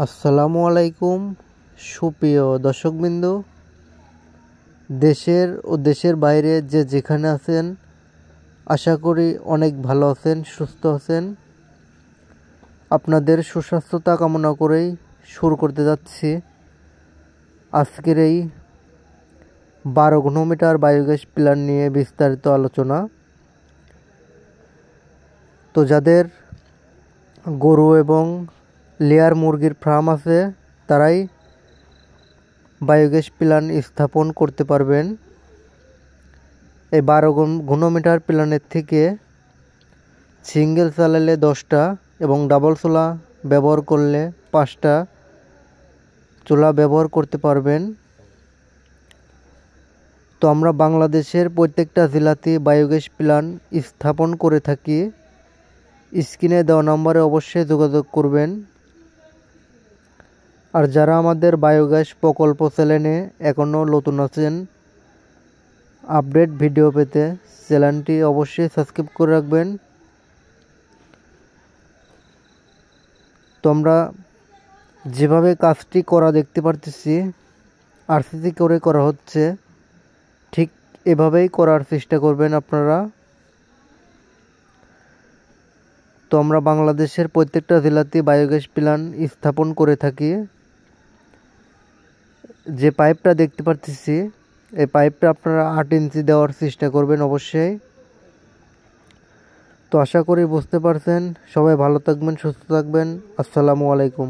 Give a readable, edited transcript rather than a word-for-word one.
আসসালামু আলাইকুম সুপ্রিয় দর্শকবৃন্দ, দেশের ও দেশের বাইরে যে যেখানে আছেন আশা করি অনেক ভালো আছেন, সুস্থ আছেন। আপনাদের সুস্বাস্থ্যতা কামনা করেই শুরু করতে যাচ্ছি আজকের এই 12 ঘনমিটার বায়োগ্যাস প্ল্যান্ট নিয়ে বিস্তারিত আলোচনা। তো যাদের গরু এবং লেয়ার মুরগির ফার্ম আছে তারাই বায়োগ্যাস প্ল্যান্ট স্থাপন করতে পারবেন। এই 12 ঘনমিটার প্ল্যান্টের থেকে সিঙ্গেল চালালে 10টা এবং ডাবল চুলা ব্যবহার করলে 5টা চুলা ব্যবহার করতে পারবেন। তো আমরা বাংলাদেশের প্রত্যেকটা জেলাতে বায়োগ্যাস প্ল্যান্ট স্থাপন করে থাকি। স্ক্রিনে দেওয়া নম্বরে অবশ্যই যোগাযোগ করবেন। আর যারা আমাদের বায়োগ্যাস প্রকল্প চ্যানেলে এখনও নতুন আছেন, আপডেট ভিডিও পেতে চ্যানেলটি অবশ্যই সাবস্ক্রাইব করে রাখবেন। তো আমরা যেভাবে কাজটি করা দেখতে পারতেছি আরসিসি করে করা হচ্ছে, ঠিক এভাবেই করার চেষ্টা করবেন আপনারা। তো আমরা বাংলাদেশের প্রত্যেকটা জেলাতে বায়োগ্যাস প্ল্যান্ট স্থাপন করে থাকি। যে পাইপটা দেখতে পারতেছি এই পাইপটা আপনারা 8 ইঞ্চি দেওয়ার চেষ্টা করবেন অবশ্যই। তো আশা করি বুঝতে পারছেন। সবাই ভালো থাকবেন, সুস্থ থাকবেন। আসসালামু আলাইকুম।